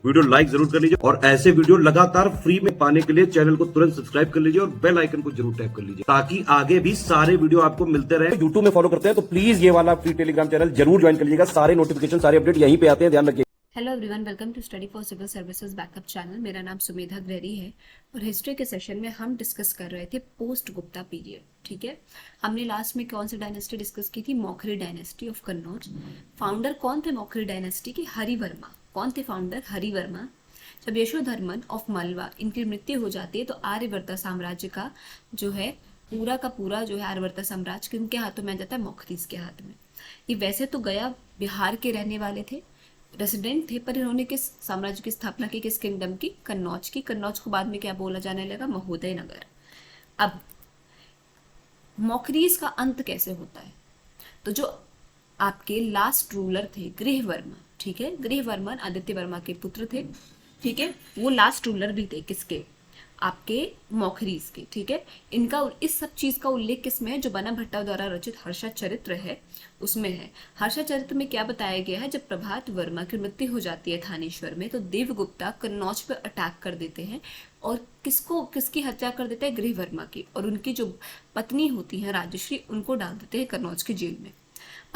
Video like जरूर कर लीजिए और ऐसे वीडियो लगातार फ्री में पाने के लिए चैनल को तुरंत सब्सक्राइब कर लीजिए और बेल आइकन को जरूर टैप कर लीजिए ताकि आगे भी सारे वीडियो आपको मिलते रहे। यूट्यूब में फॉलो करते हैं तो प्लीज ये वाला फ्री टेलीग्राम चैनल जरूर ज्वाइन कर लीजिएगा। सारे नोटिफिकेशन सारे अपडेट यहीं पे आते हैं, ध्यान रखिए। Hello everyone, welcome to study for civil services backup channel. मेरा नाम सुमेधा ग्रेरी है और हिस्ट्री के सेशन में हम डिस्कस कर रहे थे पोस्ट गुप्ता पीरियड। ठीक है, हमने लास्ट में कौन सी डायनेस्टी डिस्कस की थी? Maukhari dynasty of Kannauj. Founder कौन थे मौखरी डायनेस्टी के? हरिवर्मा। कौन थे फाउंडर? हरिवर्मा। जब यशोधर्मन ऑफ मलवा इनकी मृत्यु हो जाती है तो आर्यवर्ता साम्राज्य का जो है पूरा का पूरा जो है आर्यवर्ता साम्राज्य किनके हाथों में आ जाता है? मौखरीज के हाथ में। ये वैसे तो गया बिहार के रहने वाले थे, रेसिडेंट थे, पर इन्होंने किस साम्राज्य की स्थापना की? किस किंगडम की? कन्नौज की। कन्नौज को बाद में क्या बोला जाने लगा? महोदय नगर। अब मौखरीज का अंत कैसे होता है? तो जो आपके लास्ट रूलर थे गृहवर्मा, ठीक है, गृहवर्मन आदित्य वर्मा के पुत्र थे, ठीक है, वो लास्ट रूलर भी थे किसके? आपके मौखरीज के। ठीक है, इनका इस सब चीज का उल्लेख किसमें है? जो बना भट्टा द्वारा रचित हर्षा चरित्र है उसमें है। हर्षा चरित्र में क्या बताया गया है? जब प्रभात वर्मा की मृत्यु हो जाती है थानेश्वर में तो देवगुप्ता कन्नौज पर अटैक कर देते हैं और किसकी हत्या कर देते हैं? गृहवर्मा की। और उनकी जो पत्नी होती है राजश्री, उनको डाल देते हैं कन्नौज की जेल में।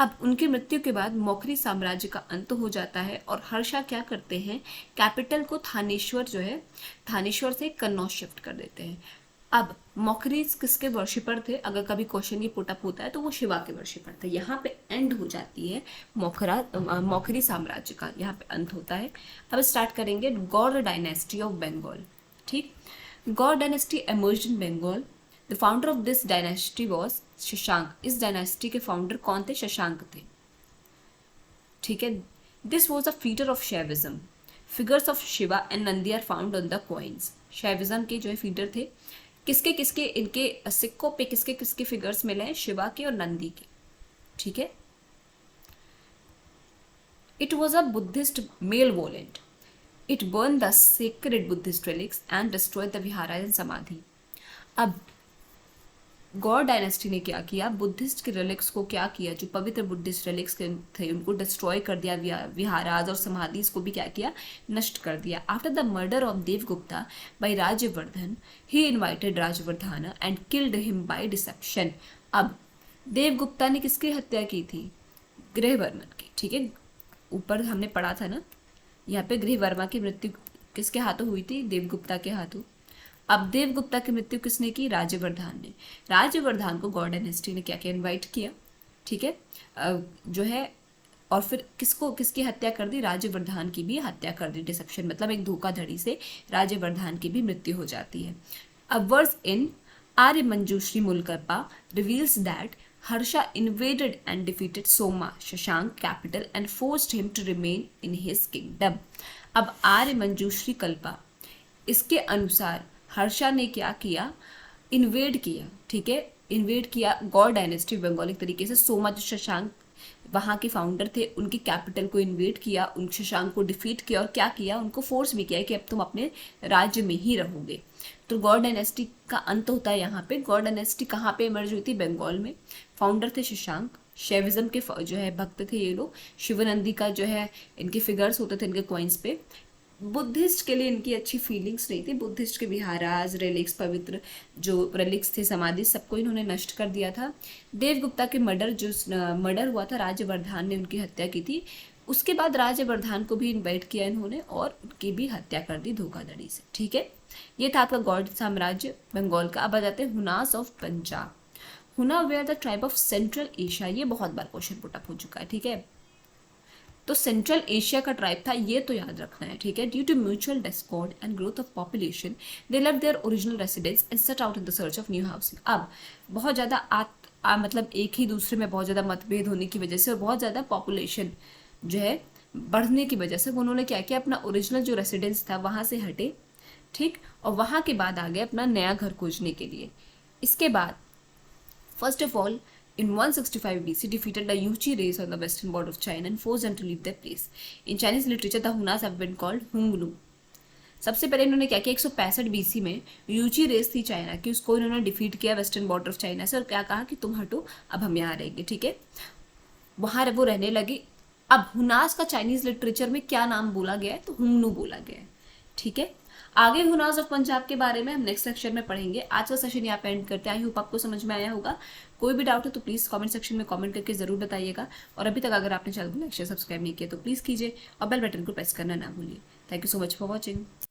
अब उनकी मृत्यु के बाद मौखरी साम्राज्य का अंत हो जाता है और हर्षा क्या करते हैं? कैपिटल को थानेश्वर जो है, थानेश्वर से कन्नौज शिफ्ट कर देते हैं। अब मौखरीज किसके वर्शिपर थे? अगर कभी क्वेश्चन ये पुटअप होता है तो वो शिवा के वर्शिपर थे। यहाँ पे एंड हो जाती है मौखरी साम्राज्य का, यहाँ पे अंत होता है। अब स्टार्ट करेंगे गौड़ डायनेस्टी ऑफ बंगाल। ठीक, Gauda dynasty emerged in Bengal. The founder of this dynasty was Shashanka. इस डायनेस्टी के फाउंडर कौन थे? शशांक थे। ठीक है, this was a feeder of Shaivism. Figures of Shiva and Nandi are found on the coins. Shaivism के जो है फीडर थे। किसके किसके इनके सिक्कों पे किसके किसके फिगर्स मिले हैं? शिवा के और नंदी के। ठीक है, it was a Buddhist malevolent. It burn the sacred Buddhist relics and destroyed the viharas and समाधि। अब गौड़ डायनेस्टी ने क्या किया? बुद्धिस्ट के रिलिक्स को क्या किया? जो पवित्र बुद्धिस्ट रिलिक्स थे उनको डिस्ट्रॉय कर दिया, विहाराज और समाधिस को भी क्या किया? नष्ट कर दिया। After the murder of Devgupta by Rajvardhan, he invited Rajvardhan and killed him by deception. अब देवगुप्ता ने किसकी हत्या की थी? गृहवर्मन की। ठीक है, ऊपर हमने पढ़ा था ना, यहाँ पे गृहवर्मा की मृत्यु किसके हाथों हुई थी? देवगुप्ता के हाथों। अब देवगुप्ता की मृत्यु किसने की? राजवर्धन ने। राजवर्धन को गौड़ डायनेस्टी ने क्या किया? इनवाइट किया। ठीक है, जो है, और फिर किसकी हत्या कर दी? राजवर्धन की भी हत्या कर दी। डिसेप्शन मतलब एक धोखाधड़ी से राजवर्धन की भी मृत्यु हो जाती है। अब verse in Arya Manjushri Mulakalpa reveals that Harsha invaded and defeated Soma, Shashank capital and forced him to remain in his kingdom. अब आर्य मंजूश्री कल्पा, इसके अनुसार हर्षा ने क्या किया? इन्वेड किया। ठीक है, इन्वेड किया गौड़ डायनेस्टी बंगाल एक तरीके से। सोमा जो शशांक वहाँ के फाउंडर थे, उनकी कैपिटल को इन्वेड किया, उन शशांक को डिफीट किया और क्या किया? उनको फोर्स भी किया कि अब तुम अपने राज्य में ही रहोगे। तो गौड़ डायनेस्टी का अंत होता है यहाँ पे। गौड़ डायनेस्टी कहाँ पे इमर्ज हुई थी? बंगाल में। फाउंडर थे शशांक। शैविज्म के जो है भक्त थे ये लोग। शिवानंदी का जो है इनके फिगर्स होते थे इनके कॉइन्स पे। बुद्धिस्ट के लिए इनकी अच्छी फीलिंग्स नहीं थी। बुद्धिस्ट के विहाराज, रेलिक्स, पवित्र जो रेलिक्स थे, समाधि, सबको इन्होंने नष्ट कर दिया था। देवगुप्ता के मर्डर हुआ था, राजवर्धन ने उनकी हत्या की थी। उसके बाद राजवर्धन को भी इन्वाइट किया इन्होंने और उनकी भी हत्या कर दी धोखाधड़ी से। ठीक है, ये था आपका गौड़ साम्राज्य बंगाल का। अब आ जाते हैं Huns of Punjab. Huna were the tribe of Central Asia. ये बहुत बार क्वेश्चन पुटअप हो चुका है। ठीक है, तो सेंट्रल एशिया का ट्राइब था, ये तो याद रखना है। ठीक है, due to mutual discord and growth of population they left their original residence and set out in the search of new housing. अब बहुत ज़्यादा मतलब एक ही दूसरे में बहुत ज़्यादा मतभेद होने की वजह से और बहुत ज़्यादा पॉपुलेशन जो है बढ़ने की वजह से उन्होंने क्या किया? अपना ओरिजिनल जो रेसिडेंस था वहाँ से हटे। ठीक, और वहाँ के बाद आ गए अपना नया घर खोजने के लिए। इसके बाद first of all in 165 BC defeated the Yuchi race on the western border of China and forced them to leave their place. In Chinese literature, the Hunas have been called Hungnu. सबसे पहले इन्होंने क्या किया? 165 BC में यूची race थी China की, उसको इन्होंने डिफीट किया वेस्टर्न बॉर्डर ऑफ चाइना से और क्या कहा कि तुम हटो, अब हम यहाँ रहेंगे। ठीक है, वहाँ वो रहने लगे अब हुनास का चाइनीज लिटरेचर में क्या नाम बोला गया है, तो हुंगनू बोला गया है। ठीक है, आगे हुनास ऑफ पंजाब के बारे में हम नेक्स्ट सेक्शन में पढ़ेंगे। आज का सेशन यहाँ पे एंड करते हैं। आई होप आपको समझ में आया होगा। कोई भी डाउट है तो प्लीज कमेंट सेक्शन में कमेंट करके जरूर बताइएगा। और अभी तक अगर आपने चैनल को लाइक शेयर सब्सक्राइब नहीं किया तो प्लीज कीजिए और बेल बटन को प्रेस करना ना भूलिए। Thank you so much for watching.